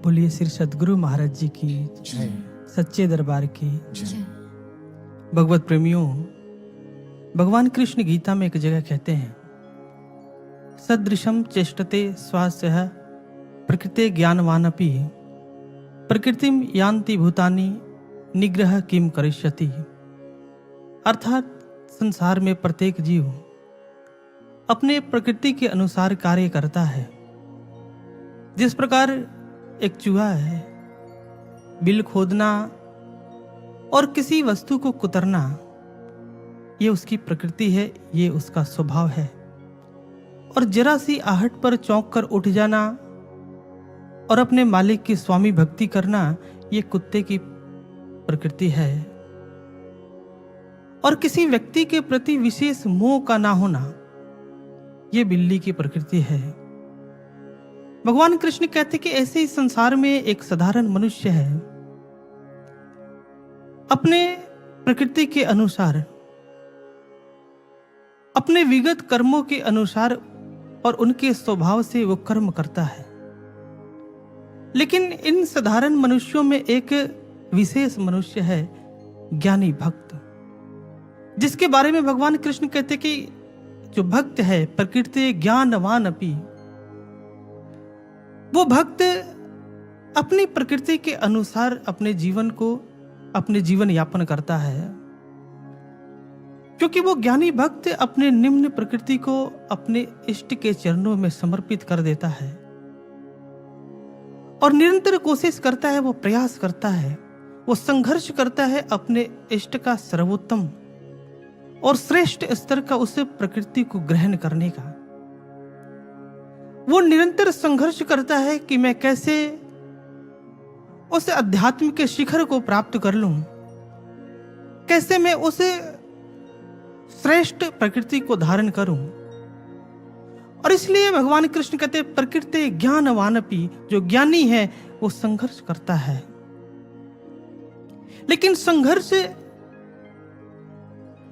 बोलिए श्री सद्गुरु महाराज जी की जय सच्चे दरबार की। जय। भगवत प्रेमियों, भगवान कृष्ण गीता में एक जगह कहते हैं, सदृशम चेष्टते स्वास्य प्रकृते ज्ञानवानपि प्रकृतिम यान्ति भूतानि निग्रह किम करिष्यति। अर्थात संसार में प्रत्येक जीव अपने प्रकृति के अनुसार कार्य करता है। जिस प्रकार एक चूहा है, बिल खोदना और किसी वस्तु को कुतरना, ये उसकी प्रकृति है, ये उसका स्वभाव है। और जरा सी आहट पर चौंक कर उठ जाना और अपने मालिक की स्वामी भक्ति करना, ये कुत्ते की प्रकृति है। और किसी व्यक्ति के प्रति विशेष मोह का ना होना, ये बिल्ली की प्रकृति है। भगवान कृष्ण कहते कि ऐसे ही संसार में एक साधारण मनुष्य है, अपने प्रकृति के अनुसार, अपने विगत कर्मों के अनुसार और उनके स्वभाव से वो कर्म करता है। लेकिन इन साधारण मनुष्यों में एक विशेष मनुष्य है, ज्ञानी भक्त, जिसके बारे में भगवान कृष्ण कहते कि जो भक्त है प्रकृति ज्ञानवान अपि, वो भक्त अपनी प्रकृति के अनुसार अपने जीवन यापन करता है। क्योंकि वो ज्ञानी भक्त अपने निम्न प्रकृति को अपने इष्ट के चरणों में समर्पित कर देता है और निरंतर कोशिश करता है, वो प्रयास करता है, वो संघर्ष करता है अपने इष्ट का सर्वोत्तम और श्रेष्ठ स्तर का उस प्रकृति को ग्रहण करने का। वो निरंतर संघर्ष करता है कि मैं कैसे उस अध्यात्म के शिखर को प्राप्त कर लूं, कैसे मैं उस श्रेष्ठ प्रकृति को धारण करूं। और इसलिए भगवान कृष्ण कहते प्रकृति ज्ञानवानपि, जो ज्ञानी है वो संघर्ष करता है। लेकिन संघर्ष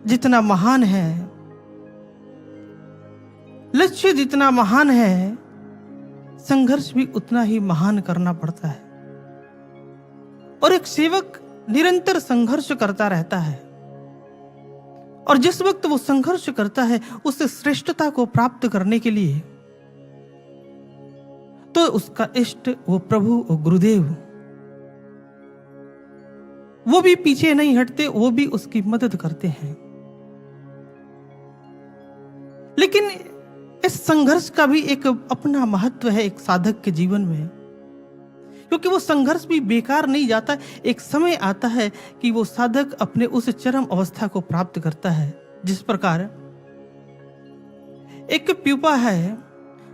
जितना महान है, लक्ष्य जितना महान है, संघर्ष भी उतना ही महान करना पड़ता है। और एक सेवक निरंतर संघर्ष करता रहता है, और जिस वक्त वो संघर्ष करता है उस श्रेष्ठता को प्राप्त करने के लिए, तो उसका इष्ट, वो प्रभु, वो गुरुदेव, वो भी पीछे नहीं हटते, वो भी उसकी मदद करते हैं। लेकिन इस संघर्ष का भी एक अपना महत्व है एक साधक के जीवन में, क्योंकि वो संघर्ष भी बेकार नहीं जाता। एक समय आता है कि वो साधक अपने उस चरम अवस्था को प्राप्त करता है। जिस प्रकार एक प्यूपा है,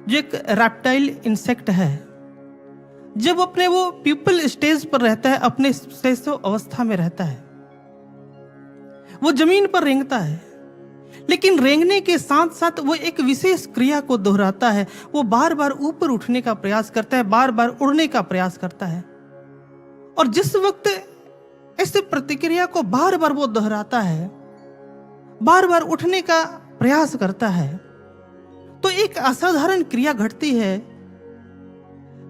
जो एक रैप्टाइल इंसेक्ट है, जब अपने वो प्यूपल स्टेज पर रहता है, अपने शैशव अवस्था में रहता है, वो जमीन पर रेंगता है। लेकिन रेंगने के साथ साथ वो एक विशेष क्रिया को दोहराता है। वो बार बार ऊपर उठने का प्रयास करता है, बार बार उड़ने का प्रयास करता है। और जिस वक्त इस प्रतिक्रिया को बार बार वो दोहराता है, बार बार उठने का प्रयास करता है, तो एक असाधारण क्रिया घटती है,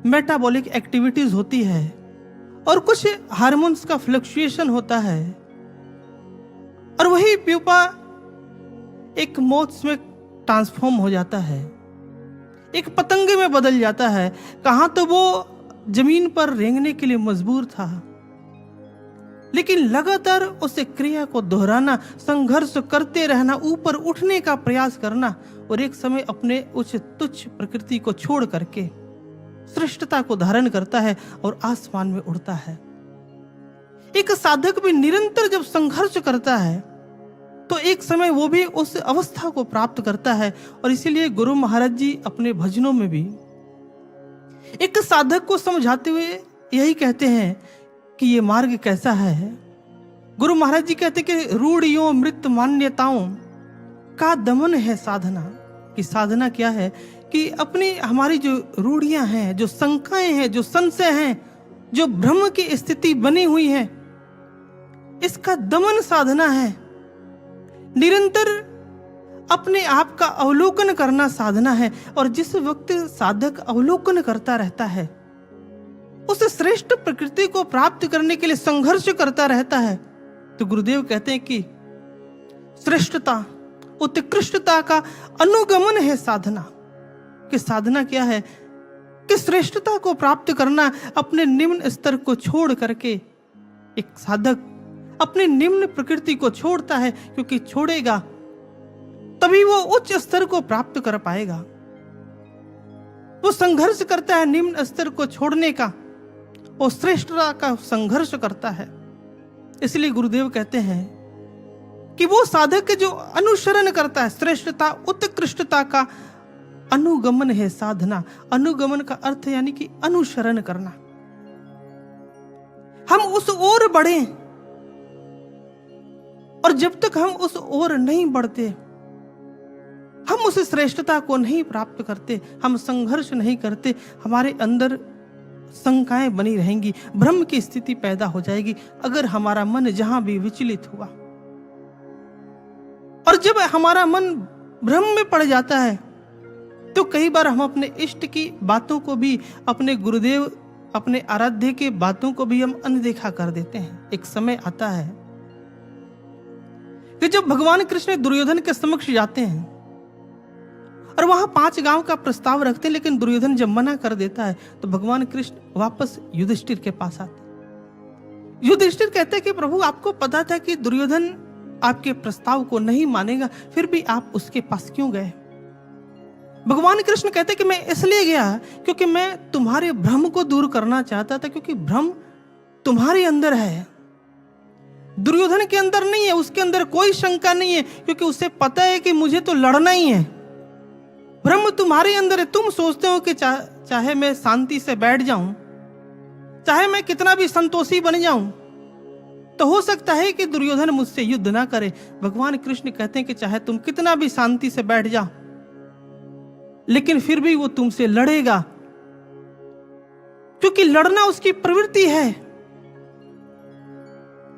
मेटाबॉलिक एक्टिविटीज होती है और कुछ हार्मोन्स का फ्लक्चुएशन होता है। और वही प्यूपा एक मोथ्स में ट्रांसफॉर्म हो जाता है, एक पतंगे में बदल जाता है। कहां तो वो जमीन पर रेंगने के लिए मजबूर था, लेकिन लगातार उस क्रिया को दोहराना, संघर्ष करते रहना, ऊपर उठने का प्रयास करना, और एक समय अपने उस तुच्छ प्रकृति को छोड़ करके श्रेष्ठता को धारण करता है और आसमान में उड़ता है। एक साधक भी निरंतर जब संघर्ष करता है तो एक समय वो भी उस अवस्था को प्राप्त करता है। और इसीलिए गुरु महाराज जी अपने भजनों में भी एक साधक को समझाते हुए यही कहते हैं कि ये मार्ग कैसा है। गुरु महाराज जी कहते कि रूढ़ियों मृत मान्यताओं का दमन है साधना। कि साधना क्या है कि अपनी हमारी जो रूढ़ियां हैं, जो शंकाएं हैं, जो संशय हैं, जो भ्रम की स्थिति बनी हुई है, इसका दमन साधना है। निरंतर अपने आप का अवलोकन करना साधना है। और जिस वक्त साधक अवलोकन करता रहता है, उस श्रेष्ठ प्रकृति को प्राप्त करने के लिए संघर्ष करता रहता है, तो गुरुदेव कहते हैं कि श्रेष्ठता, उत्कृष्टता का अनुगमन है साधना। कि साधना क्या है? कि श्रेष्ठता को प्राप्त करना, अपने निम्न स्तर को छोड़ करके एक साधक अपने निम्न प्रकृति को छोड़ता है, क्योंकि छोड़ेगा तभी वो उच्च स्तर को प्राप्त कर पाएगा। वो संघर्ष करता है निम्न स्तर को छोड़ने का, वो श्रेष्ठता का संघर्ष करता है। इसलिए गुरुदेव कहते हैं कि वो साधक जो अनुसरण करता है, श्रेष्ठता उत्कृष्टता का अनुगमन है साधना। अनुगमन का अर्थ यानी कि अनुसरण करना। हम उस ओर बढ़े, और जब तक हम उस ओर नहीं बढ़ते, हम उस श्रेष्ठता को नहीं प्राप्त करते, हम संघर्ष नहीं करते, हमारे अंदर शंकाएं बनी रहेंगी, भ्रम की स्थिति पैदा हो जाएगी अगर हमारा मन जहां भी विचलित हुआ। और जब हमारा मन भ्रम में पड़ जाता है, तो कई बार हम अपने इष्ट की बातों को भी, अपने गुरुदेव, अपने आराध्य के बातों को भी हम अनदेखा कर देते हैं। एक समय आता है कि जब भगवान कृष्ण दुर्योधन के समक्ष जाते हैं और वहां 5 गांव का प्रस्ताव रखते हैं, लेकिन दुर्योधन जब मना कर देता है, तो भगवान कृष्ण वापस युधिष्ठिर के पास आते। युधिष्ठिर कहते हैं कि प्रभु, आपको पता था कि दुर्योधन आपके प्रस्ताव को नहीं मानेगा, फिर भी आप उसके पास क्यों गए? भगवान कृष्ण कहते कि मैं इसलिए गया क्योंकि मैं तुम्हारे भ्रम को दूर करना चाहता था, क्योंकि भ्रम तुम्हारे अंदर है, दुर्योधन के अंदर नहीं है। उसके अंदर कोई शंका नहीं है, क्योंकि उसे पता है कि मुझे तो लड़ना ही है। भ्रम तुम्हारे अंदर है। तुम सोचते हो कि चाहे मैं शांति से बैठ जाऊं, चाहे मैं कितना भी संतोषी बन जाऊं, तो हो सकता है कि दुर्योधन मुझसे युद्ध ना करे। भगवान कृष्ण कहते हैं कि चाहे तुम कितना भी शांति से बैठ जाओ, लेकिन फिर भी वो तुमसे लड़ेगा, क्योंकि लड़ना उसकी प्रवृत्ति है।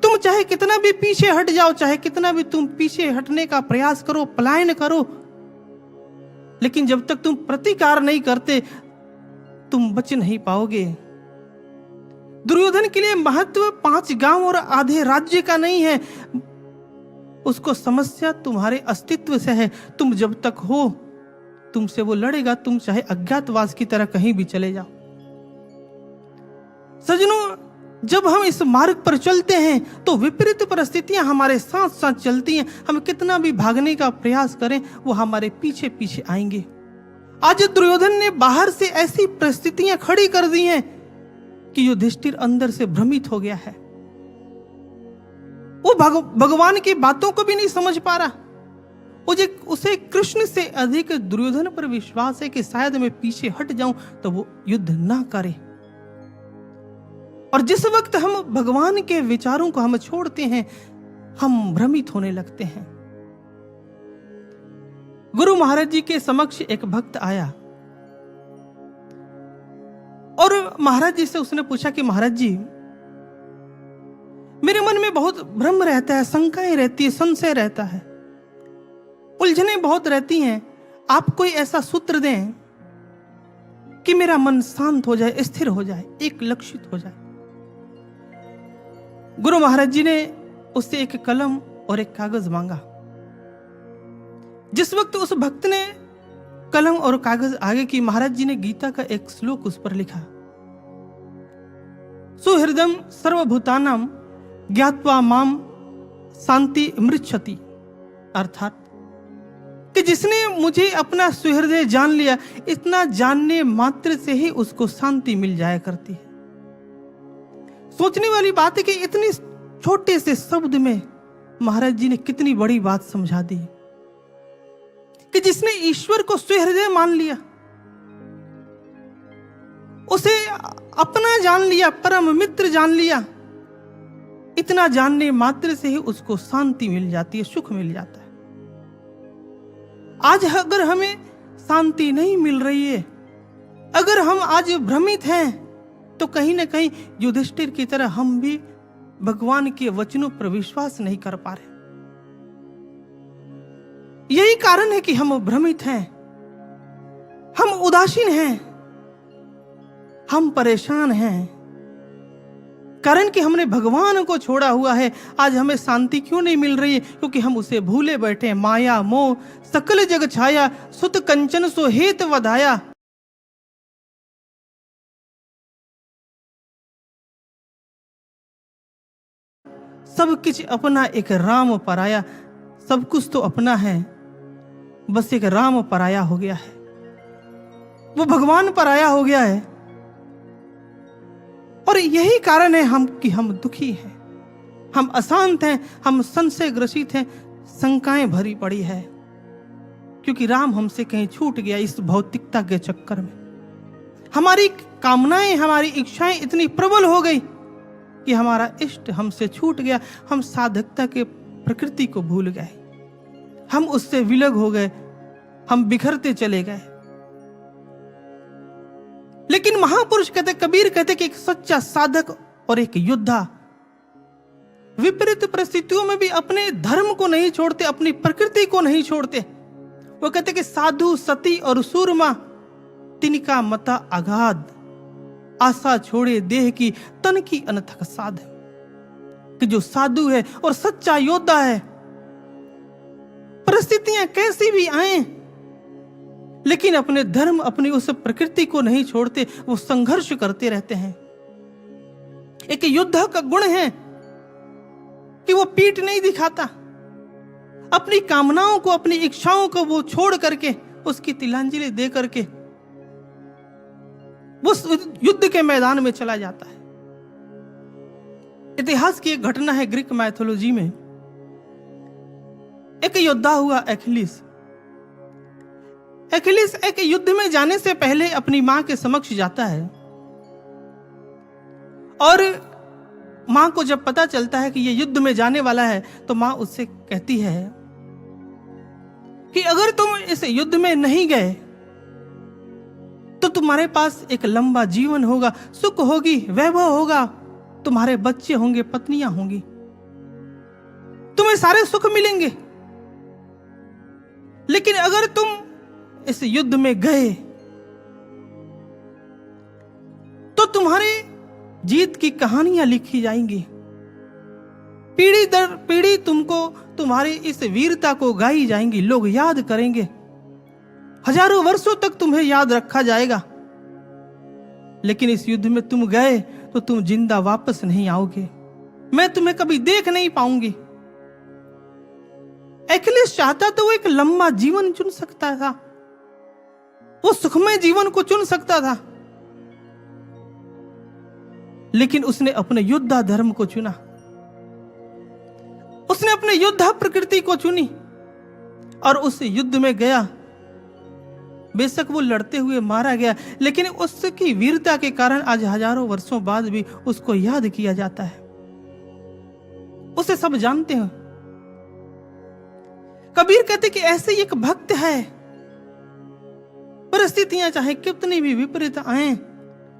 तुम चाहे कितना भी पीछे हट जाओ, चाहे कितना भी तुम पीछे हटने का प्रयास करो, पलायन करो, लेकिन जब तक तुम प्रतिकार नहीं करते, तुम बच नहीं पाओगे। दुर्योधन के लिए महत्व 5 गांव और आधे राज्य का नहीं है, उसको समस्या तुम्हारे अस्तित्व से है। तुम जब तक हो, तुमसे वो लड़ेगा, तुम चाहे अज्ञातवास की तरह कहीं भी चले जाओ। सज्जनों, जब हम इस मार्ग पर चलते हैं तो विपरीत परिस्थितियां हमारे साथ साथ चलती हैं। हम कितना भी भागने का प्रयास करें, वो हमारे पीछे पीछे आएंगे। आज दुर्योधन ने बाहर से ऐसी परिस्थितियां खड़ी कर दी हैं कि युधिष्ठिर अंदर से भ्रमित हो गया है। वो भगवान की बातों को भी नहीं समझ पा रहा। उसे कृष्ण से अधिक दुर्योधन पर विश्वास है कि शायद मैं पीछे हट जाऊं तो वो युद्ध ना करे। और जिस वक्त हम भगवान के विचारों को हम छोड़ते हैं, हम भ्रमित होने लगते हैं। गुरु महाराज जी के समक्ष एक भक्त आया और महाराज जी से उसने पूछा कि महाराज जी, मेरे मन में बहुत भ्रम रहता है, शंकाएं रहती है, संशय रहता है, उलझने बहुत रहती हैं। आप कोई ऐसा सूत्र दें कि मेरा मन शांत हो जाए, स्थिर हो जाए, एक लक्षित हो जाए। गुरु महाराज जी ने उससे एक कलम और एक कागज मांगा। जिस वक्त उस भक्त ने कलम और कागज आगे की, महाराज जी ने गीता का एक श्लोक उस पर लिखा, सुहृदम सर्वभूतानां ज्ञात्वा माम शांति मृच्छति। अर्थात कि जिसने मुझे अपना सुहृदय जान लिया, इतना जानने मात्र से ही उसको शांति मिल जाया करती है। सोचने वाली बात है कि इतनी छोटे से शब्द में महाराज जी ने कितनी बड़ी बात समझा दी कि जिसने ईश्वर को सुहृदय मान लिया, उसे अपना जान लिया, परम मित्र जान लिया, इतना जानने मात्र से ही उसको शांति मिल जाती है, सुख मिल जाता है। आज अगर हमें शांति नहीं मिल रही है, अगर हम आज भ्रमित हैं, तो कहीं ना कहीं युधिष्ठिर की तरह हम भी भगवान के वचनों पर विश्वास नहीं कर पा रहे। यही कारण है कि हम भ्रमित हैं, हम उदासीन हैं, हम परेशान हैं, कारण कि हमने भगवान को छोड़ा हुआ है, आज हमें शांति क्यों नहीं मिल रही है? क्योंकि हम उसे भूले बैठे हैं। माया मोह सकल जग छाया, सुत कंचन सो हेत वधाया। सब कुछ अपना एक राम पराया। सब कुछ तो अपना है, बस एक राम पराया हो गया है, वो भगवान पराया हो गया है। और यही कारण है हम दुखी हैं, हम अशांत हैं, हम संशय ग्रसित हैं, शंकाएं भरी पड़ी है, क्योंकि राम हमसे कहीं छूट गया। इस भौतिकता के चक्कर में हमारी कामनाएं, हमारी इच्छाएं इतनी प्रबल हो गई कि हमारा इष्ट हमसे छूट गया। हम साधकता के प्रकृति को भूल गए, हम उससे विलग हो गए, हम बिखरते चले गए। लेकिन महापुरुष कहते, कबीर कहते कि एक सच्चा साधक और एक योद्धा विपरीत परिस्थितियों में भी अपने धर्म को नहीं छोड़ते, अपनी प्रकृति को नहीं छोड़ते। वो कहते कि साधु सती और सूरमा तिनका मता अगाध, आशा छोड़े देह की तन की अनथक साध। कि जो साधु है और सच्चा योद्धा है, परिस्थितियां कैसी भी आए लेकिन अपने धर्म, अपनी उस प्रकृति को नहीं छोड़ते, वो संघर्ष करते रहते हैं। एक योद्धा का गुण है कि वो पीठ नहीं दिखाता, अपनी कामनाओं को, अपनी इच्छाओं को वो छोड़ करके, उसकी तिलांजलि दे करके वो युद्ध के मैदान में चला जाता है। इतिहास की एक घटना है, ग्रीक मैथोलॉजी में एक योद्धा हुआ एखिलीस। एखिलीस एक युद्ध में जाने से पहले अपनी मां के समक्ष जाता है, और मां को जब पता चलता है कि ये युद्ध में जाने वाला है, तो मां उससे कहती है कि अगर तुम इस युद्ध में नहीं गए तो तुम्हारे पास एक लंबा जीवन होगा, सुख होगी, वैभव होगा, तुम्हारे बच्चे होंगे, पत्नियां होंगी, तुम्हें सारे सुख मिलेंगे। लेकिन अगर तुम इस युद्ध में गए तो तुम्हारे जीत की कहानियां लिखी जाएंगी, पीढ़ी दर पीढ़ी तुमको, तुम्हारी इस वीरता को गाई जाएंगी, लोग याद करेंगे, हजारों वर्षों तक तुम्हें याद रखा जाएगा। लेकिन इस युद्ध में तुम गए तो तुम जिंदा वापस नहीं आओगे, मैं तुम्हें कभी देख नहीं पाऊंगी। एखिलीस चाहता तो वो एक लंबा जीवन चुन सकता था, वो सुखमय जीवन को चुन सकता था, लेकिन उसने अपने योद्धा धर्म को चुना, उसने अपने योद्धा प्रकृति को चुनी और उस युद्ध में गया। बेशक वो लड़ते हुए मारा गया, लेकिन उसकी वीरता के कारण आज हजारों वर्षों बाद भी उसको याद किया जाता है, उसे सब जानते हैं। कबीर कहते कि ऐसे एक भक्त है, परिस्थितियां चाहे कितनी भी विपरीत आए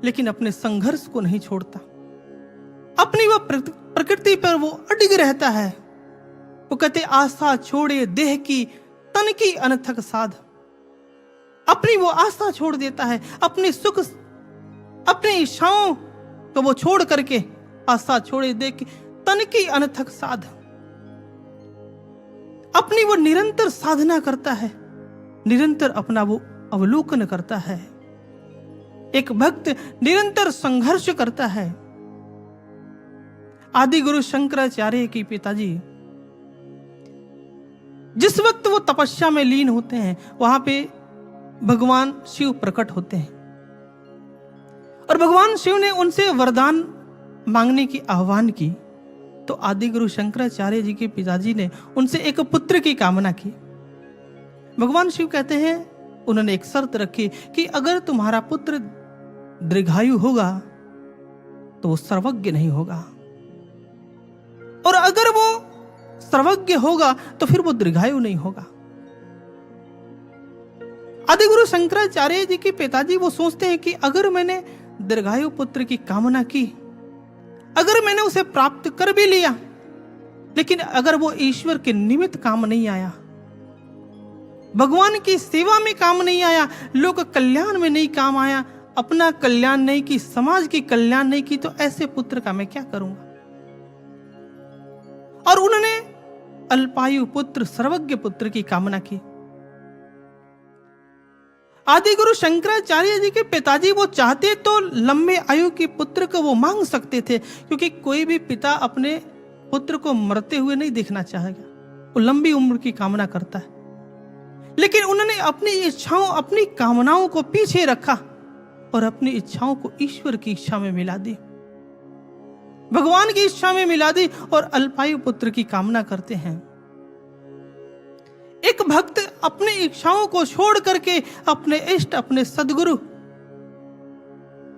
लेकिन अपने संघर्ष को नहीं छोड़ता, अपनी वो प्रकृति पर वो अडिग रहता है। वो कहते आशा छोड़े देह की तन की अनथक साध, अपनी वो आशा छोड़ देता है, अपनी सुख, अपनी इच्छाओं को वो छोड़ करके आशा छोड़े देह की तन की अनथक साध, अपनी वो निरंतर साधना करता है, निरंतर अपना वो अवलोकन करता है। एक भक्त निरंतर संघर्ष करता है। आदि गुरु शंकराचार्य के पिताजी जिस वक्त वो तपस्या में लीन होते हैं, वहां पे भगवान शिव प्रकट होते हैं और भगवान शिव ने उनसे वरदान मांगने की आह्वान की। तो आदि गुरु शंकराचार्य जी के पिताजी ने उनसे एक पुत्र की कामना की। भगवान शिव कहते हैं, उन्होंने एक शर्त रखी कि अगर तुम्हारा पुत्र दीर्घायु होगा तो वो सर्वज्ञ नहीं होगा, और अगर वो सर्वज्ञ होगा तो फिर वो दीर्घायु नहीं होगा। आदि गुरु शंकराचार्य जी के पिताजी वो सोचते हैं कि अगर मैंने दीर्घायु पुत्र की कामना की, अगर मैंने उसे प्राप्त कर भी लिया, लेकिन अगर वो ईश्वर के निमित्त काम नहीं आया, भगवान की सेवा में काम नहीं आया, लोक कल्याण में नहीं काम आया, अपना कल्याण नहीं की, समाज की कल्याण नहीं की, तो ऐसे पुत्र का मैं क्या करूंगा। और उन्होंने अल्पायु पुत्र, सर्वज्ञ पुत्र की कामना की। आदि गुरु शंकराचार्य जी के पिताजी वो चाहते तो लंबे आयु के पुत्र को वो मांग सकते थे, क्योंकि कोई भी पिता अपने पुत्र को मरते हुए नहीं देखना चाहेगा, वो लंबी उम्र की कामना करता है। लेकिन उन्होंने अपनी इच्छाओं, अपनी कामनाओं को पीछे रखा और अपनी इच्छाओं को ईश्वर की इच्छा में मिला दी, भगवान की इच्छा में मिला दी और अल्पायु पुत्र की कामना करते हैं। एक भक्त अपनी इच्छाओं को छोड़ करके अपने इष्ट, अपने सदगुरु,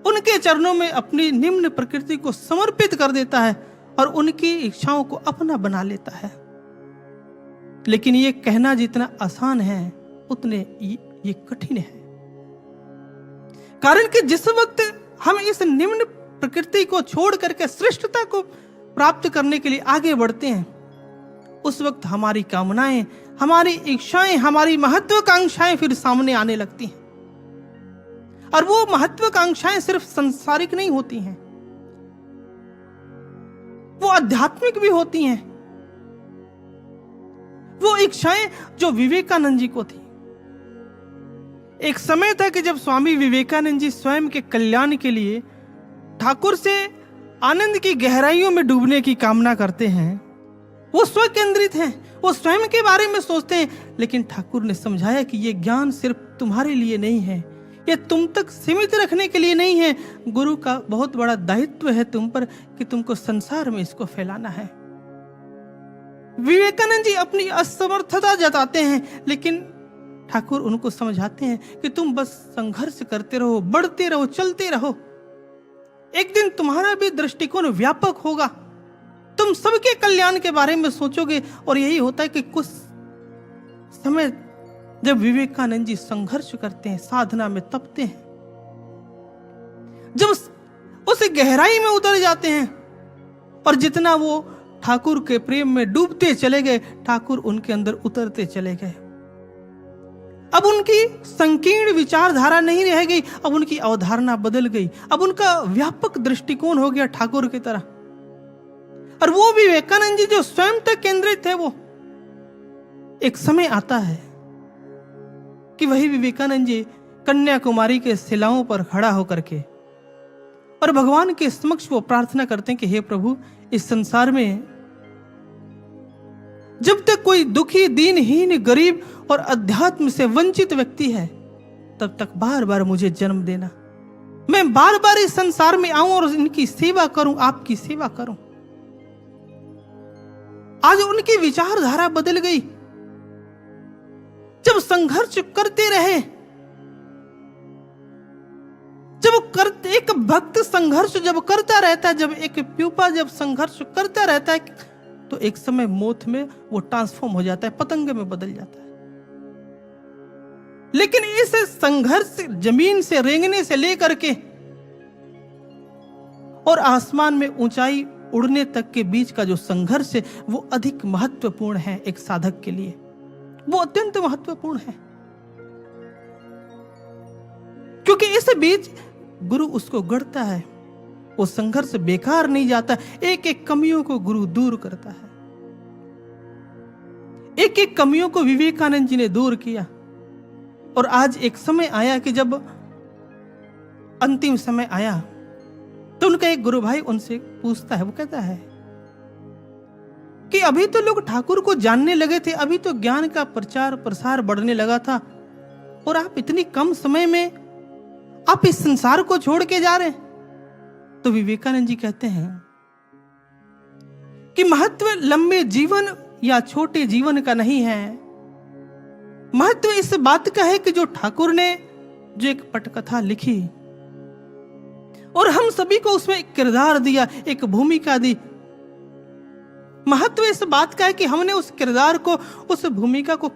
उनके चरणों में अपनी निम्न प्रकृति को समर्पित कर देता है और उनकी इच्छाओं को अपना बना लेता है। लेकिन ये कहना जितना आसान है उतने ये कठिन है। कारण कि जिस वक्त हम इस निम्न प्रकृति को छोड़ करके श्रेष्ठता को प्राप्त करने के लिए आगे बढ़ते हैं, उस वक्त हमारी कामनाएं, हमारी इच्छाएं, हमारी महत्वाकांक्षाएं फिर सामने आने लगती हैं। और वो महत्वाकांक्षाएं सिर्फ सांसारिक नहीं होती हैं, वो आध्यात्मिक भी होती हैं। वो इच्छाएं जो विवेकानंद जी को थी। एक समय था कि जब स्वामी विवेकानंद जी स्वयं के कल्याण के लिए ठाकुर से आनंद की गहराइयों में डूबने की कामना करते हैं। वो स्व केंद्रित हैं, वो स्वयं के बारे में सोचते हैं। लेकिन ठाकुर ने समझाया कि ये ज्ञान सिर्फ तुम्हारे लिए नहीं है, ये तुम तक सीमित रखने के लिए नहीं है। गुरु का बहुत बड़ा दायित्व है तुम पर कि तुमको संसार में इसको फैलाना है। विवेकानंद जी अपनी असमर्थता जताते हैं, लेकिन ठाकुर उनको समझाते हैं कि तुम बस संघर्ष करते रहो, बढ़ते रहो, चलते रहो। एक दिन तुम्हारा भी दृष्टिकोण व्यापक होगा, तुम सबके कल्याण के बारे में सोचोगे। और यही होता है कि कुछ समय जब विवेकानंद जी संघर्ष करते हैं, साधना में तपते हैं, जब उस गहराई में उतर जाते हैं और जितना वो ठाकुर के प्रेम में डूबते चले गए, ठाकुर उनके अंदर उतरते चले गए। अब उनकी संकीर्ण विचारधारा नहीं रह गई, अब उनकी अवधारणा बदल गई, अब उनका व्यापक दृष्टिकोण हो गया ठाकुर की तरह। और वो विवेकानंद जी जो स्वयं तक केंद्रित थे, वो एक समय आता है कि वही विवेकानंद जी कन्याकुमारी के शिलाओं पर खड़ा होकर के और भगवान के समक्ष वो प्रार्थना करते हैं कि हे प्रभु, इस संसार में जब तक कोई दुखी, दीनहीन, गरीब और अध्यात्म से वंचित व्यक्ति है, तब तक बार बार मुझे जन्म देना। मैं बार बार इस संसार में आऊं और इनकी सेवा करूं, आपकी सेवा करूं। आज उनकी विचारधारा बदल गई। जब संघर्ष करते रहे, एक भक्त संघर्ष जब करता रहता है, जब एक प्यूपा जब संघर्ष करता रहता है, तो एक समय मौत में वो ट्रांसफॉर्म हो जाता है, पतंग में बदल जाता है। लेकिन इस संघर्ष जमीन से रेंगने से लेकर के और आसमान में ऊंचाई उड़ने तक के बीच का जो संघर्ष है, वो अधिक महत्वपूर्ण है एक साधक के लिए। वो अत्यंत महत्वपूर्ण है, क्योंकि इस बीच गुरु उसको गढ़ता है। वो संघर्ष बेकार नहीं जाता, एक एक कमियों को गुरु दूर करता है। एक एक कमियों को विवेकानंद जी ने दूर किया। और आज एक समय आया कि जब अंतिम समय आया, तो उनका एक गुरु भाई उनसे पूछता है, वो कहता है कि अभी तो लोग ठाकुर को जानने लगे थे, अभी तो ज्ञान का प्रचार प्रसार बढ़ने लगा था, और आप इतनी कम समय में आप इस संसार को छोड़ के जा रहे हैं। तो विवेकानंद जी कहते हैं कि महत्व लंबे जीवन या छोटे जीवन का नहीं है, महत्व इस बात का है कि जो ठाकुर ने जो एक पटकथा लिखी और हम सभी को उसमें एक किरदार दिया, एक भूमिका दी। महत्व इस बात का है कि हमने उस किरदार को, उस भूमिका को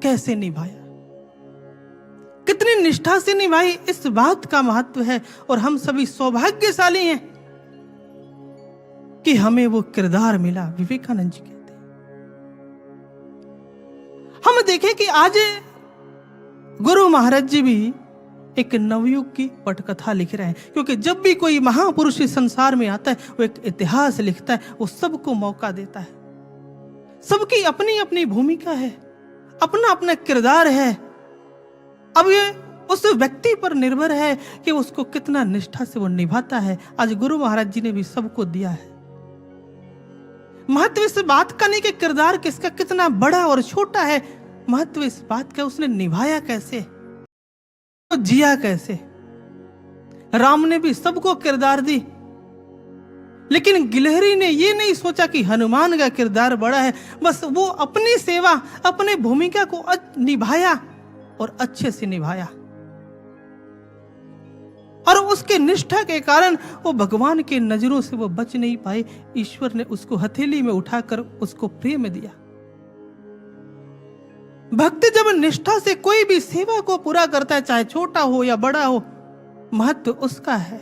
कैसे निभाया, कितनी निष्ठा से निभाई, इस बात का महत्व है। और हम सभी सौभाग्यशाली हैं कि हमें वो किरदार मिला, विवेकानंद जी कहते हैं। हम देखें कि आज गुरु महाराज जी भी एक नवयुग की पटकथा लिख रहे हैं, क्योंकि जब भी कोई महापुरुष इस संसार में आता है वो एक इतिहास लिखता है, वो सबको मौका देता है। सबकी अपनी अपनी भूमिका है, अपना अपना किरदार है। अब ये उस व्यक्ति पर निर्भर है कि उसको कितना निष्ठा से वो निभाता है। आज गुरु महाराज जी ने भी सबको दिया है। महत्व इस बात का नहीं कि किरदार किसका कितना बड़ा और छोटा है, महत्व इस बात का उसने निभाया कैसे, तो जिया कैसे। राम ने भी सबको किरदार दी, लेकिन गिलहरी ने ये नहीं सोचा कि हनुमान का किरदार बड़ा है। बस वो अपनी सेवा, अपने भूमिका को निभाया और अच्छे से निभाया, और उसके निष्ठा के कारण वो भगवान के नजरों से वो बच नहीं पाए। ईश्वर ने उसको हथेली में उठाकर उसको प्रेम दिया। भक्त जब निष्ठा से कोई भी सेवा को पूरा करता है, चाहे छोटा हो या बड़ा हो, महत्व उसका है।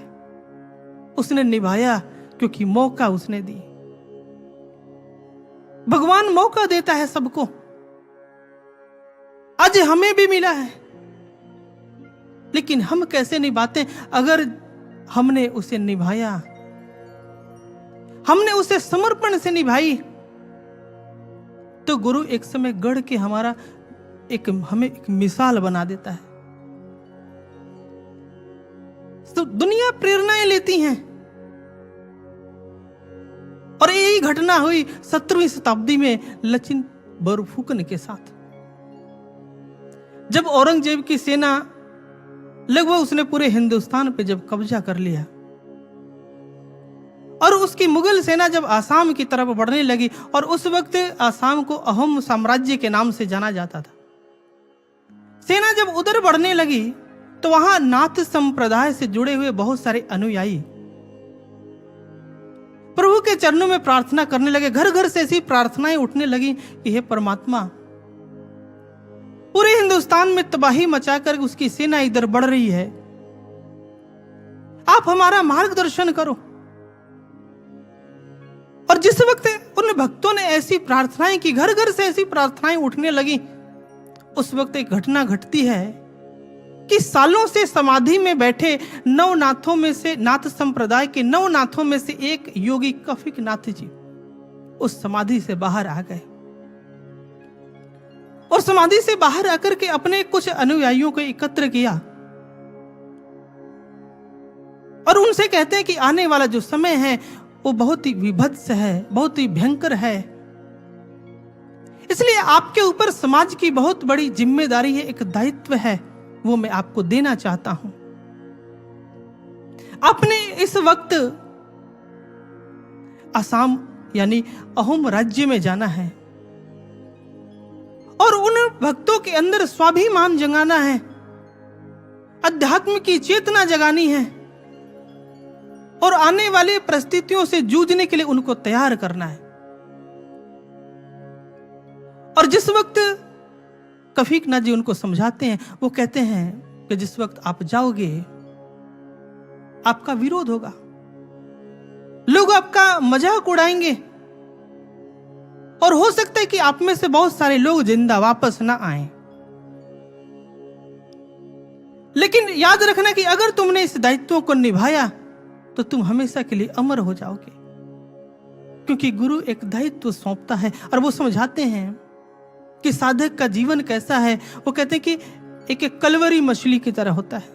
उसने निभाया क्योंकि मौका उसने दी। भगवान मौका देता है सबको। आज हमें भी मिला है, लेकिन हम कैसे निभाते? अगर हमने उसे निभाया, हमने उसे समर्पण से निभाई, तो गुरु एक समय गढ़ के हमें एक मिसाल बना देता है। तो दुनिया प्रेरणाएं लेती हैं, और यही घटना हुई 17वीं शताब्दी में लचिन बोरफुकन के साथ। जब औरंगजेब की सेना लगभग उसने पूरे हिंदुस्तान पे जब कब्जा कर लिया, और उसकी मुगल सेना जब आसाम की तरफ बढ़ने लगी, और उस वक्त आसाम को अहोम साम्राज्य के नाम से जाना जाता था। सेना जब उधर बढ़ने लगी तो वहां नाथ संप्रदाय से जुड़े हुए बहुत सारे अनुयायी प्रभु के चरणों में प्रार्थना करने लगे। घर घर से ऐसी प्रार्थनाएं उठने लगी कि हे परमात्मा, पूरे हिंदुस्तान में तबाही मचाकर उसकी सेना इधर बढ़ रही है, आप हमारा मार्गदर्शन करो। और जिस वक्त उन भक्तों ने ऐसी प्रार्थनाएं की, घर घर से ऐसी प्रार्थनाएं उठने लगी, उस वक्त एक घटना घटती है कि सालों से समाधि में बैठे नवनाथों में से, नाथ संप्रदाय के नवनाथों में से एक योगी कफिक नाथ जी उस समाधि से बाहर आ गए, और समाधि से बाहर आकर के अपने कुछ अनुयायियों को एकत्र किया, और उनसे कहते हैं कि आने वाला जो समय है वो बहुत ही विभत्स है, बहुत ही भयंकर है, इसलिए आपके ऊपर समाज की बहुत बड़ी जिम्मेदारी है, एक दायित्व है, वो मैं आपको देना चाहता हूं। आपने इस वक्त असम यानी अहोम राज्य में जाना है, और उन भक्तों के अंदर स्वाभिमान जगाना है, अध्यात्म की चेतना जगानी है, और आने वाले परिस्थितियों से जूझने के लिए उनको तैयार करना है। और जिस वक्त कफीक नाथ जी उनको समझाते हैं, वो कहते हैं कि जिस वक्त आप जाओगे आपका विरोध होगा, लोग आपका मजाक उड़ाएंगे, और हो सकता है कि आप में से बहुत सारे लोग जिंदा वापस ना आए। लेकिन याद रखना कि अगर तुमने इस दायित्व को निभाया तो तुम हमेशा के लिए अमर हो जाओगे, क्योंकि गुरु एक दायित्व सौंपता है। और वो समझाते हैं कि साधक का जीवन कैसा है। वो कहते हैं कि एक कलवरी मछली की तरह होता है।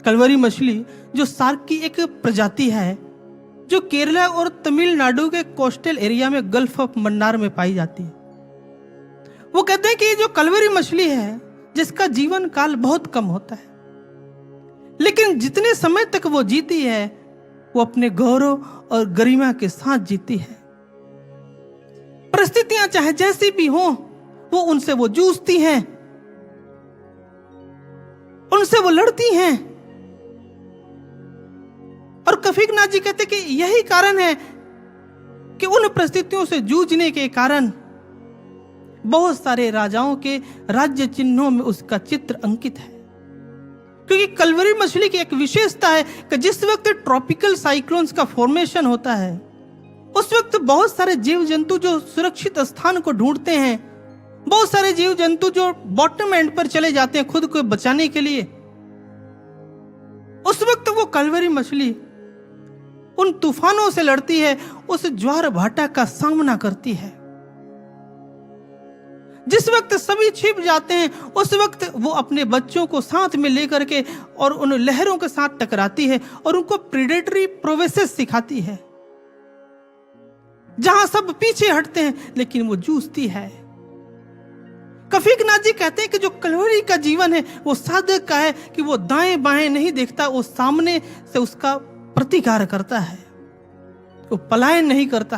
कलवरी मछली जो शार्क की एक प्रजाति है, जो केरला और तमिलनाडु के कोस्टल एरिया में गल्फ ऑफ मन्नार में पाई जाती है। वो कहते हैं कि जो कलवरी मछली है जिसका जीवन काल बहुत कम होता है, लेकिन जितने समय तक वो जीती है वो अपने गौरव और गरिमा के साथ जीती है। परिस्थितियां चाहे जैसी भी हो, वो उनसे वो जूझती हैं, उनसे वो लड़ती हैं। और कफीक नाथ जी कहते कि यही कारण है कि उन परिस्थितियों से जूझने के कारण बहुत सारे राजाओं के राज्य चिन्हों में उसका चित्र अंकित है। क्योंकि कलवरी मछली की एक विशेषता है कि जिस वक्त ट्रॉपिकल साइक्लोन्स का फॉर्मेशन होता है, उस वक्त बहुत सारे जीव जंतु जो सुरक्षित स्थान को ढूंढते हैं, बहुत सारे जीव जंतु जो बॉटम एंड पर चले जाते हैं खुद को बचाने के लिए, उस वक्त वो कलवरी मछली उन तूफानों से लड़ती है, उस ज्वार भाटा का सामना करती है। जिस वक्त सभी छिप जाते हैं, उस वक्त वो अपने बच्चों को साथ में लेकर के और उन लहरों के साथ टकराती है और उनको प्रीडेटरी प्रोसेस सिखाती है। जहां सब पीछे हटते हैं लेकिन वो जूझती है। कफीक नाजी कहते हैं कि जो कलवरी का जीवन है वो साधक का है कि वो दाएं बाएं नहीं देखता, वो सामने से उसका प्रतिकार करता है, वो पलायन नहीं करता।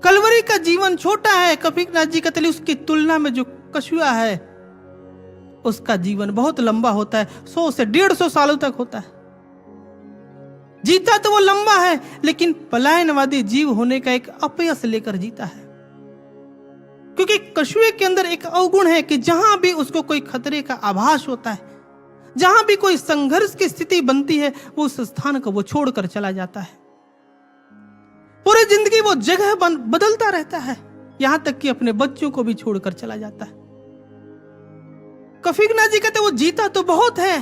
कलवरी का जीवन छोटा है, कफीक नाजी कहते हैं, उसकी तुलना में जो कछुआ है उसका जीवन बहुत लंबा होता है, 100 से 150 सालों तक होता है। जीता तो वो लंबा है लेकिन पलायनवादी जीव होने का एक अपयस लेकर जीता है, क्योंकि कछुए के अंदर एक अवगुण है कि जहां भी उसको कोई खतरे का आभास होता है, जहां भी कोई संघर्ष की स्थिति बनती है, वो उस स्थान को वो छोड़कर चला जाता है। पूरी जिंदगी वो जगह बदलता रहता है, यहां तक कि अपने बच्चों को भी छोड़कर चला जाता है। कफीक नाजी कहते वो जीता तो बहुत है,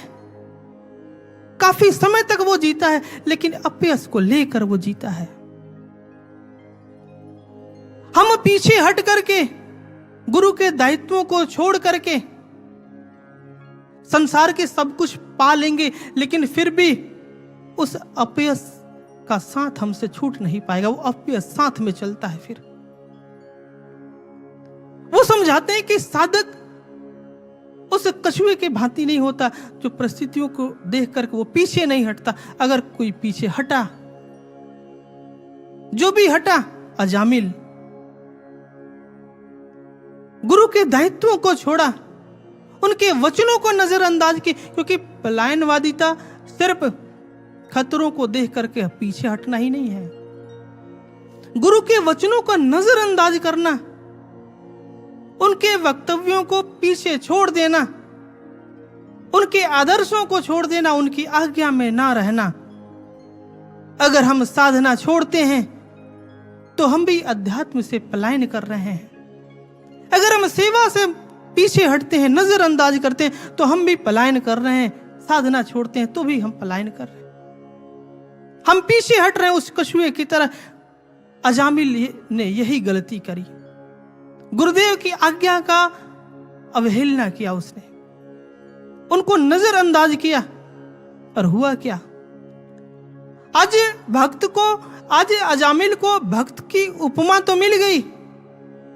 काफी समय तक वो जीता है, लेकिन अपयस को लेकर वो जीता है। हम पीछे हट करके गुरु के दायित्वों को छोड़ करके संसार के सब कुछ पा लेंगे, लेकिन फिर भी उस अपयस का साथ हमसे छूट नहीं पाएगा। वो अपयस साथ में चलता है। फिर वो समझाते हैं कि साधक उस कछुए के भांति नहीं होता जो परिस्थितियों को देख करके वो पीछे नहीं हटता। अगर कोई पीछे हटा, जो भी हटा, अजामिल गुरु के दायित्वों को छोड़ा, उनके वचनों को नजरअंदाज किया, क्योंकि पलायनवादिता सिर्फ खतरों को देख करके पीछे हटना ही नहीं है। गुरु के वचनों का नजरअंदाज करना, उनके वक्तव्यों को पीछे छोड़ देना, उनके आदर्शों को छोड़ देना, उनकी आज्ञा में ना रहना। अगर हम साधना छोड़ते हैं तो हम भी अध्यात्म से पलायन कर रहे हैं। अगर हम सेवा से पीछे हटते हैं, नजरअंदाज करते हैं, तो हम भी पलायन कर रहे हैं। साधना छोड़ते हैं तो भी हम पलायन कर रहे हैं। हम पीछे हट रहे हैं उस कछुए की तरह। अजामिल ने यही गलती करी, गुरुदेव की आज्ञा का अवहेलना किया उसने, उनको नजरअंदाज किया। और हुआ क्या? आज भक्त को, आज अजामिल को भक्त की उपमा तो मिल गई,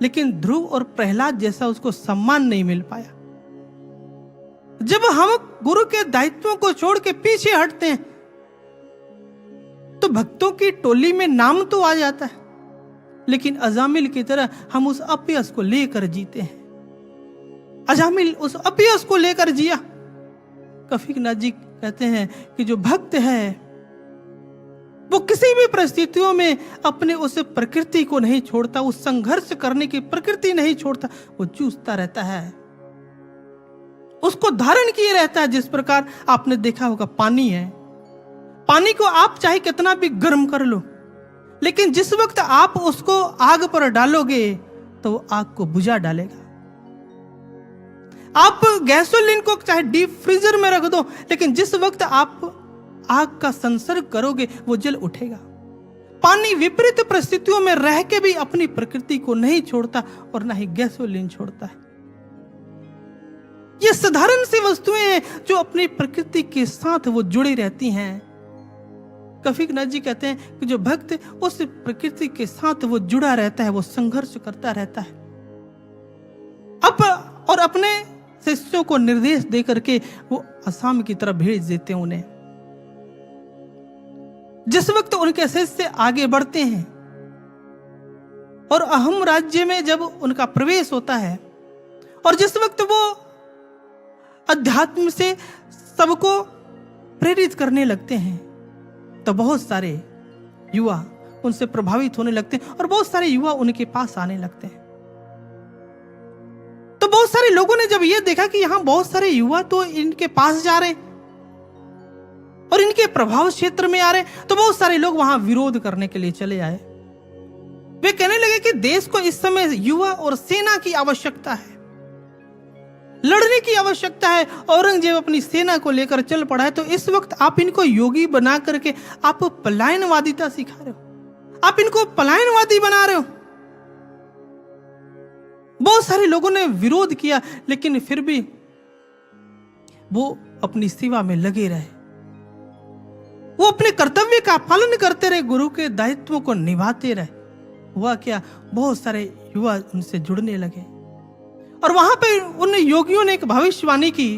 लेकिन ध्रुव और प्रहलाद जैसा उसको सम्मान नहीं मिल पाया। जब हम गुरु के दायित्वों को छोड़ के पीछे हटते हैं तो भक्तों की टोली में नाम तो आ जाता है, लेकिन अजामिल की तरह हम उस अपयस को लेकर जीते हैं। अजामिल उस अपयस को लेकर जिया। कफीक नाजी कहते हैं कि जो भक्त है वो किसी भी परिस्थितियों में अपने उस प्रकृति को नहीं छोड़ता, उस संघर्ष करने की प्रकृति नहीं छोड़ता, वो जूझता रहता है, उसको धारण किए रहता है। जिस प्रकार आपने देखा होगा पानी है, पानी को आप चाहे कितना भी गर्म कर लो, लेकिन जिस वक्त आप उसको आग पर डालोगे तो वो आग को बुझा डालेगा। आप गैसोलीन को चाहे डीप फ्रीजर में रख दो, लेकिन जिस वक्त आप आग का संसर्ग करोगे वो जल उठेगा। पानी विपरीत परिस्थितियों में रह के भी अपनी प्रकृति को नहीं छोड़ता और ना ही गैसोलीन छोड़ता है। ये साधारण सी वस्तुएं हैं जो अपनी प्रकृति के साथ वो जुड़ी रहती हैं। कफीक नाजी कहते हैं कि जो भक्त उस प्रकृति के साथ वो जुड़ा रहता है, वो संघर्ष करता रहता है। और अपने शिष्यों को निर्देश दे करके वो असम की तरफ भेज देते हैं उन्हें। जिस वक्त उनके शिष्य आगे बढ़ते हैं और अहम राज्य में जब उनका प्रवेश होता है, और जिस वक्त वो अध्यात्म से सबको प्रेरित करने लगते हैं, तो बहुत सारे युवा उनसे प्रभावित होने लगते हैं और बहुत सारे युवा उनके पास आने लगते हैं। तो बहुत सारे लोगों ने जब यह देखा कि यहां बहुत सारे युवा तो इनके पास जा रहे हैं और इनके प्रभाव क्षेत्र में आ रहे, तो बहुत सारे लोग वहां विरोध करने के लिए चले आए। वे कहने लगे कि देश को इस समय युवा और सेना की आवश्यकता है। लड़ने की आवश्यकता है। औरंगजेब अपनी सेना को लेकर चल पड़ा है, तो इस वक्त आप इनको योगी बना करके आप पलायनवादिता सिखा रहे हो, आप इनको पलायनवादी बना रहे हो। बहुत सारे लोगों ने विरोध किया, लेकिन फिर भी वो अपनी सेवा में लगे रहे, वो अपने कर्तव्य का पालन करते रहे, गुरु के दायित्वों को निभाते रहे। हुआ क्या, बहुत सारे युवा उनसे जुड़ने लगे और वहां पे उन योगियों ने एक भविष्यवाणी की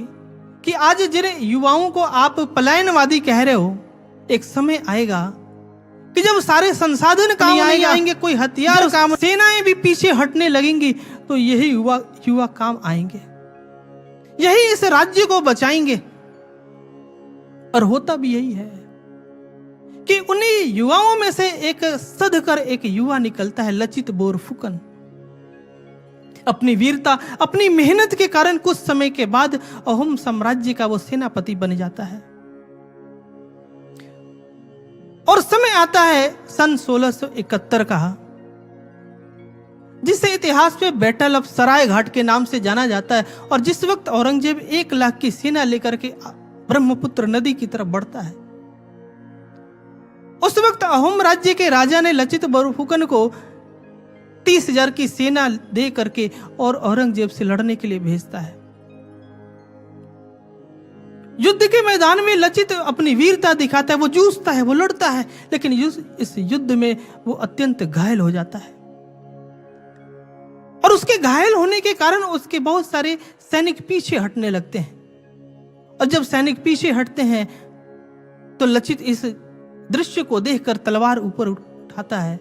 कि आज जिन युवाओं को आप पलायनवादी कह रहे हो, एक समय आएगा कि जब सारे संसाधन काम नहीं आएंगे, कोई हथियार काम, सेनाएं भी पीछे हटने लगेंगी, तो यही युवा काम आएंगे, यही इस राज्य को बचाएंगे। और होता भी यही है कि उन्हीं युवाओं में से एक सदकर एक युवा निकलता है, लचित बोरफुकन। अपनी वीरता, अपनी मेहनत के कारण कुछ समय के बाद अहोम साम्राज्य का वो सेनापति बन जाता है। और समय आता है सन 1671 का, जिसे इतिहास में बैटल ऑफ सराय घाट के नाम से जाना जाता है, और जिस वक्त औरंगजेब 1 लाख की सेना लेकर के ब्रह्मपुत्र नदी की तरफ बढ़ता है। उस वक्त अहोम राज्य के राजा ने लचित बोरफुकन को 30,000 की सेना दे करके और औरंगजेब से लड़ने के लिए भेजता है। युद्ध के मैदान में लचित अपनी वीरता दिखाता है, वो जूझता है, वो लड़ता है, लेकिन इस युद्ध में वो अत्यंत घायल हो जाता है। और उसके घायल होने के कारण उसके बहुत सारे सैनिक पीछे हटने लगते हैं। और जब सैनिक पीछे हटते हैं तो लचित इस दृश्य को देखकर तलवार ऊपर उठाता है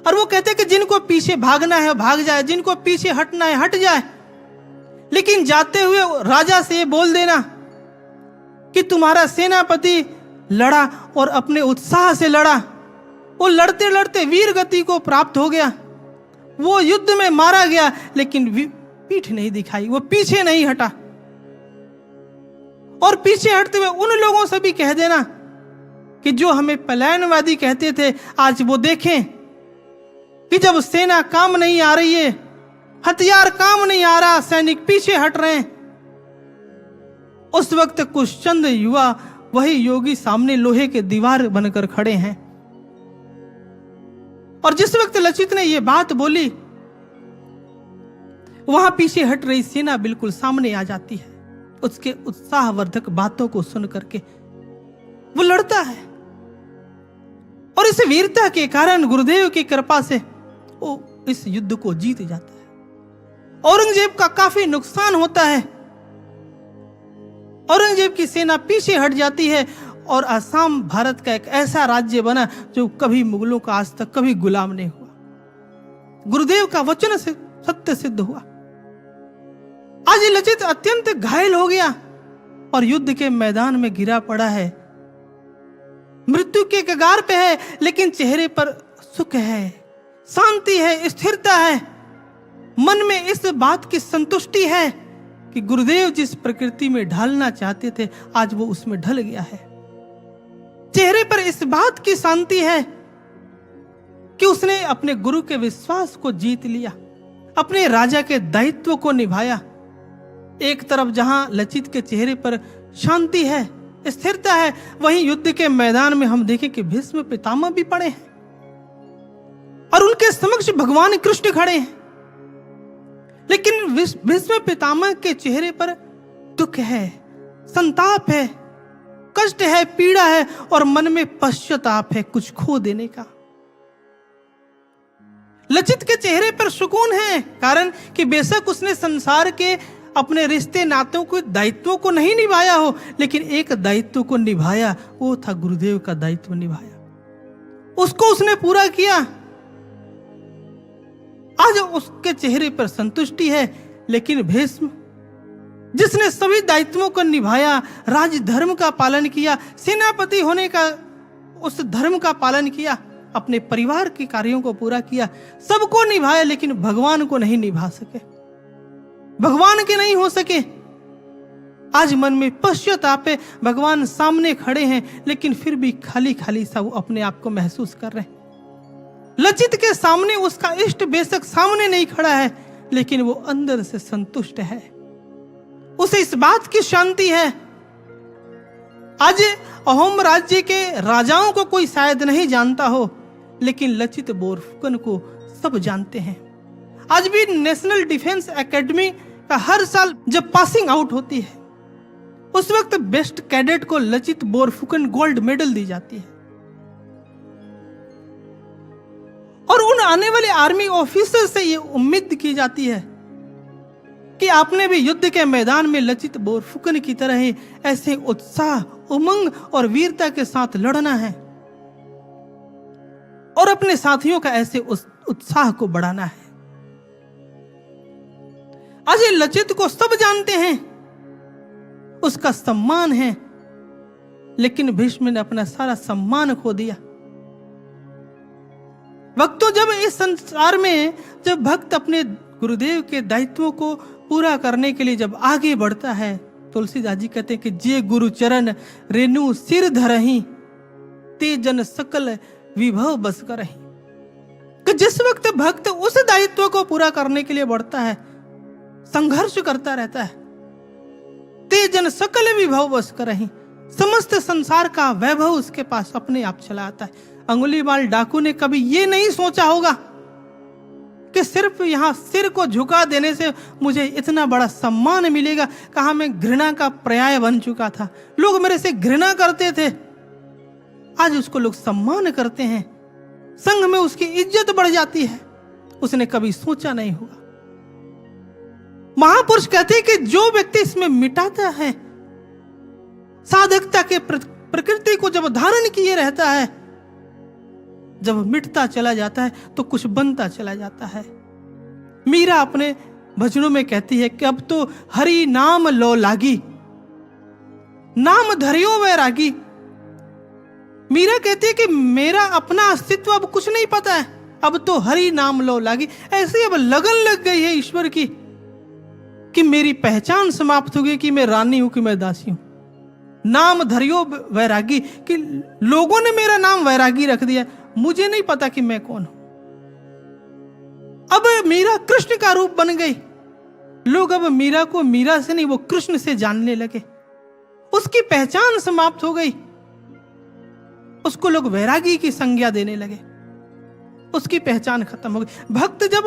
और वो कहते हैं कि जिनको पीछे भागना है भाग जाए, जिनको पीछे हटना है हट जाए, लेकिन जाते हुए राजा से बोल देना कि तुम्हारा सेनापति लड़ा और अपने उत्साह से लड़ा, वो लड़ते लड़ते वीर गति को प्राप्त हो गया, वो युद्ध में मारा गया, लेकिन पीठ नहीं दिखाई, वो पीछे नहीं हटा। और पीछे हटते हुए उन लोगों से भी कह देना कि जो हमें पलायनवादी कहते थे, आज वो देखें कि जब सेना काम नहीं आ रही है, हथियार काम नहीं आ रहा, सैनिक पीछे हट रहे हैं। उस वक्त कुछ चंद युवा, वही योगी सामने लोहे के दीवार बनकर खड़े हैं। और जिस वक्त लचित ने यह बात बोली, वहां पीछे हट रही सेना बिल्कुल सामने आ जाती है। उसके उत्साहवर्धक बातों को सुन करके वो लड़ता है और इस वीरता के कारण गुरुदेव की कृपा से वो इस युद्ध को जीत जाता है। औरंगजेब का काफी नुकसान होता है, औरंगजेब की सेना पीछे हट जाती है और असम भारत का एक ऐसा राज्य बना जो कभी मुगलों का आज तक कभी गुलाम नहीं हुआ। गुरुदेव का वचन से सत्य सिद्ध हुआ। आज लचित अत्यंत घायल हो गया और युद्ध के मैदान में गिरा पड़ा है, मृत्यु के कगार पे है, लेकिन चेहरे पर सुख है, शांति है, स्थिरता है। मन में इस बात की संतुष्टि है कि गुरुदेव जिस प्रकृति में ढलना चाहते थे, आज वो उसमें ढल गया है। चेहरे पर इस बात की शांति है कि उसने अपने गुरु के विश्वास को जीत लिया, अपने राजा के दायित्व को निभाया। एक तरफ जहां लचित के चेहरे पर शांति है, स्थिरता है, वहीं युद्ध के मैदान में हम देखें कि भीष्म पितामह भी पड़े हैं और उनके समक्ष भगवान कृष्ण खड़े हैं। लेकिन भीष्म पितामह के चेहरे पर दुख है, संताप है, कष्ट है, पीड़ा है और मन में पश्चाताप है कुछ खो देने का। लचित के चेहरे पर सुकून है, कारण कि बेशक उसने संसार के अपने रिश्ते नातों को दायित्वों को नहीं निभाया हो, लेकिन एक दायित्व को निभाया, वो था गुरुदेव का दायित्व निभाया, उसको उसने पूरा किया। आज उसके चेहरे पर संतुष्टि है। लेकिन भीष्म जिसने सभी दायित्वों को निभाया, राज धर्म का पालन किया, सेनापति होने का उस धर्म का पालन किया, अपने परिवार के कार्यों को पूरा किया, सबको निभाया, लेकिन भगवान को नहीं निभा सके, भगवान के नहीं हो सके। आज मन में पश्चाताप है, भगवान सामने खड़े हैं, लेकिन फिर भी खाली खाली सा वो अपने आप को महसूस कर रहे हैं। लचित के सामने उसका इष्ट बेशक सामने नहीं खड़ा है, लेकिन वो अंदर से संतुष्ट है। उसे इस बात की शांति है। आज अहोम राज्य के राजाओं को कोई शायद नहीं जानता हो, लेकिन लचित बोरफुकन को सब जानते हैं। आज भी नेशनल डिफेंस एकेडमी का हर साल जब पासिंग आउट होती है, उस वक्त बेस्ट कैडेट को लचित बोरफुकन गोल्ड मेडल दी जाती है। और उन आने वाले आर्मी ऑफिसर से ये उम्मीद की जाती है कि आपने भी युद्ध के मैदान में लचित बोरफुकन की तरह ही ऐसे उत्साह, उमंग और वीरता के साथ लड़ना है और अपने साथियों का ऐसे उत्साह को बढ़ाना है। आज ये लचित को सब जानते हैं, उसका सम्मान है, लेकिन भीष्म ने अपना सारा सम्मान खो दिया। वक्तों जब इस संसार में जब भक्त अपने गुरुदेव के दायित्वों को पूरा करने के लिए जब आगे बढ़ता है, तुलसीदास जी कहते हैं कि जे गुरु चरण रेणु सिर धरही, ते जन सकल विभव बस करही। कि जिस वक्त भक्त उस दायित्व को पूरा करने के लिए बढ़ता है, संघर्ष करता रहता है, ते जन सकल विभव बस करही, समस्त संसार का वैभव उसके पास अपने आप चला आता है। अंगुलीमाल डाकू ने कभी ये नहीं सोचा होगा कि सिर्फ यहां सिर को झुका देने से मुझे इतना बड़ा सम्मान मिलेगा। कहा मैं घृणा का पर्याय बन चुका था, लोग मेरे से घृणा करते थे, आज उसको लोग सम्मान करते हैं, संघ में उसकी इज्जत बढ़ जाती है। उसने कभी सोचा नहीं होगा। महापुरुष कहते हैं कि जो व्यक्ति इसमें मिटाता है, साधकता के प्रकृति को जब धारण किए रहता है, जब मिटता चला जाता है तो कुछ बनता चला जाता है। मीरा अपने भजनों में कहती है कि अब तो हरि नाम लो लागी, नाम धरियो वैरागी। मीरा कहती है कि मेरा अपना अस्तित्व अब कुछ नहीं पता है, अब तो हरि नाम लो लागी। ऐसे अब लगन लग गई है ईश्वर की कि मेरी पहचान समाप्त हो गई कि मैं रानी हूं कि मैं दासी हूं। नाम धरियो वैरागी, कि लोगों ने मेरा नाम वैरागी रख दिया, मुझे नहीं पता कि मैं कौन हूं। अब मीरा कृष्ण का रूप बन गई। लोग अब मीरा को मीरा से नहीं, वो कृष्ण से जानने लगे। उसकी पहचान समाप्त हो गई, उसको लोग वैरागी की संज्ञा देने लगे, उसकी पहचान खत्म हो गई। भक्त जब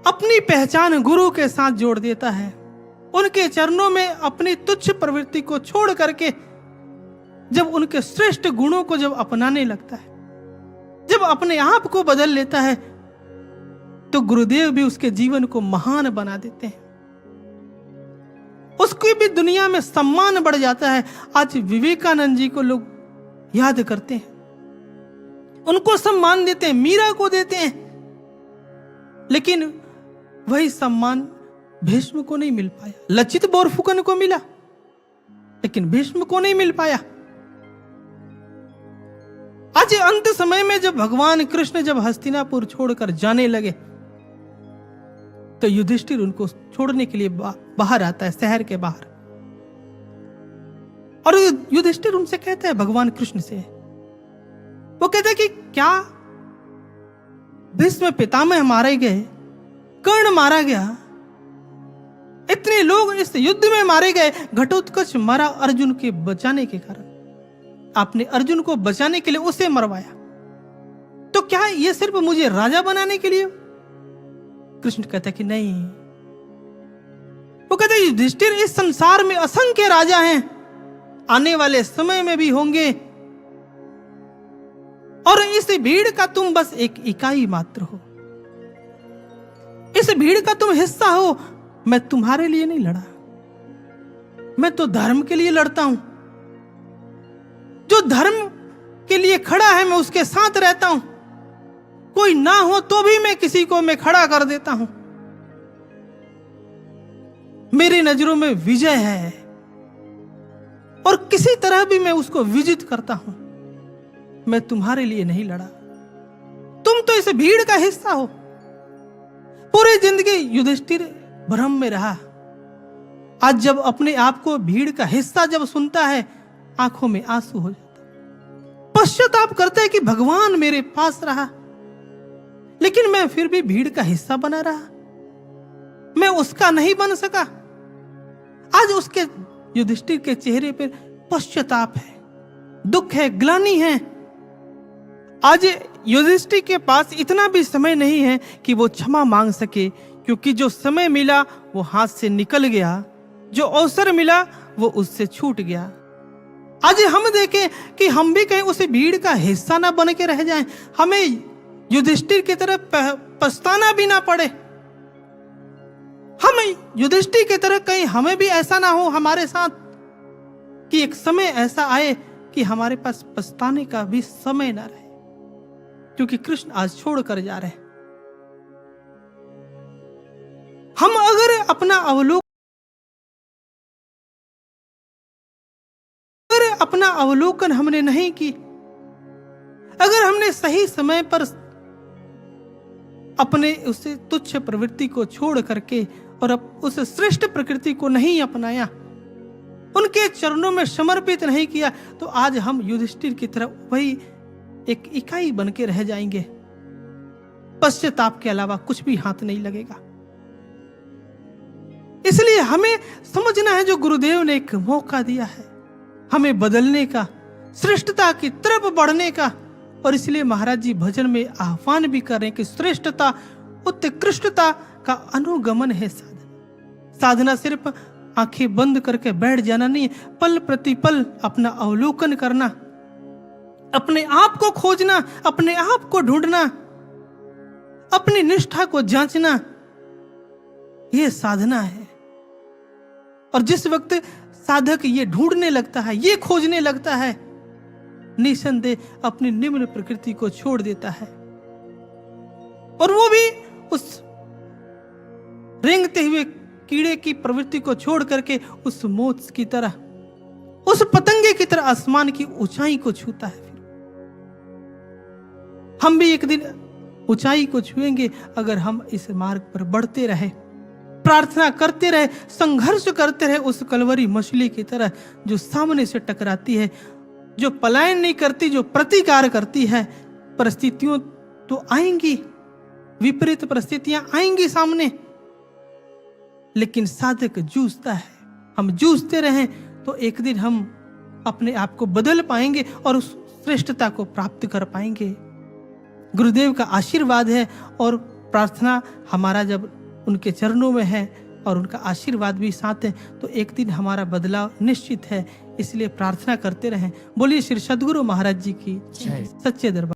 अपनी पहचान गुरु के साथ जोड़ देता है, उनके चरणों में अपनी तुच्छ प्रवृत्ति को छोड़ करके जब उनके श्रेष्ठ गुणों को जब अपनाने लगता है, जब अपने आप को बदल लेता है, तो गुरुदेव भी उसके जीवन को महान बना देते हैं, उसकी भी दुनिया में सम्मान बढ़ जाता है। आज विवेकानंद जी को लोग याद करते हैं, उनको सम्मान देते हैं, मीरा को देते हैं, लेकिन वही सम्मान भीष्म को नहीं मिल पाया। लचित बोरफुकन को मिला, लेकिन भीष्म को नहीं मिल पाया। आज अंत समय में जब भगवान कृष्ण जब हस्तिनापुर छोड़कर जाने लगे, तो युधिष्ठिर उनको छोड़ने के लिए बाहर आता है, शहर के बाहर। और युधिष्ठिर उनसे कहता है, भगवान कृष्ण से वो कहता है कि क्या भीष्म पितामह मारे गए, कर्ण मारा गया, इतने लोग इस युद्ध में मारे गए, घटोत्कच मरा अर्जुन के बचाने के कारण, आपने अर्जुन को बचाने के लिए उसे मरवाया, तो क्या ये सिर्फ मुझे राजा बनाने के लिए? कृष्ण कहता है कि नहीं। वो कहता है युधिष्ठिर, इस संसार में असंख्य राजा हैं, आने वाले समय में भी होंगे, और इस भीड़ का तुम बस एक इकाई मात्र हो, इस भीड़ का तुम हिस्सा हो। मैं तुम्हारे लिए नहीं लड़ा, मैं तो धर्म के लिए लड़ता हूं। जो धर्म के लिए खड़ा है मैं उसके साथ रहता हूं, कोई ना हो तो भी मैं किसी को मैं खड़ा कर देता हूं। मेरी नजरों में विजय है और किसी तरह भी मैं उसको विजित करता हूं। मैं तुम्हारे लिए नहीं लड़ा, तुम तो इस भीड़ का हिस्सा हो। पूरी जिंदगी युधिष्ठिर भ्रम में रहा, आज जब अपने आप को भीड़ का हिस्सा जब सुनता है, आंखों में आंसू हो जाता है, पश्चाताप करता है कि भगवान मेरे पास रहा, लेकिन मैं फिर भी भीड़ का हिस्सा बना रहा, मैं उसका नहीं बन सका। आज उसके युधिष्ठिर के चेहरे पर पश्चाताप है, दुख है, ग्लानि है। आज युधिष्ठिर के पास इतना भी समय नहीं है कि वो क्षमा मांग सके, क्योंकि जो समय मिला वो हाथ से निकल गया, जो अवसर मिला वो उससे छूट गया। आज हम देखें कि हम भी कहीं उस भीड़ का हिस्सा ना बन के रह जाएं, हमें युधिष्ठिर की तरह पछताना भी ना पड़े। हम युधिष्ठिर की तरह कहीं हमें भी ऐसा ना हो हमारे साथ कि एक समय ऐसा आए कि हमारे पास पछताने का भी समय ना रहे, क्योंकि कृष्ण आज छोड़ कर जा रहे हैं। हम अगर अपना अवलोकन हमने नहीं की, अगर हमने सही समय पर अपने उस तुच्छ प्रवृत्ति को छोड़ करके और उस श्रेष्ठ प्रकृति को नहीं अपनाया, उनके चरणों में समर्पित नहीं किया, तो आज हम युधिष्ठिर की तरह वही एक इकाई बन के रह जाएंगे। पश्चाताप के अलावा कुछ भी हाथ नहीं लगेगा। इसलिए हमें समझना है, जो गुरुदेव ने एक मौका दिया है हमें बदलने का, श्रेष्ठता की तरफ बढ़ने का। और इसलिए महाराज जी भजन में आह्वान भी कर रहे हैं कि श्रेष्ठता, उत्कृष्टता का अनुगमन है साधना। साधना सिर्फ आंखें बंद करके बैठ जाना नहीं है, पल प्रतिपल अपना अवलोकन करना, अपने आप को खोजना, अपने आप को ढूंढना, अपनी निष्ठा को जांचना, यह साधना है। और जिस वक्त साधक ये ढूंढने लगता है, ये खोजने लगता है, निसंदेह अपनी निम्न प्रकृति को छोड़ देता है, और वो भी उस रेंगते हुए कीड़े की प्रवृत्ति को छोड़ करके उस मोत्स की तरह, उस पतंगे की तरह आसमान की ऊंचाई को छूता है। फिर हम भी एक दिन ऊंचाई को छुएंगे अगर हम इस मार्ग पर बढ़ते रहे, प्रार्थना करते रहे, संघर्ष करते रहे उस कलवरी मछली की तरह जो सामने से टकराती है, जो पलायन नहीं करती, जो प्रतिकार करती है। परिस्थितियों तो आएंगी, विपरीत परिस्थितियां आएंगी सामने, लेकिन साधक जूझता है। हम जूझते रहें तो एक दिन हम अपने आप को बदल पाएंगे और उस श्रेष्ठता को प्राप्त कर पाएंगे। गुरुदेव का आशीर्वाद है और प्रार्थना हमारा जब उनके चरणों में है और उनका आशीर्वाद भी साथ है, तो एक दिन हमारा बदलाव निश्चित है। इसलिए प्रार्थना करते रहें। बोलिए श्री सद्गुरु महाराज जी की सच्चे दरबार।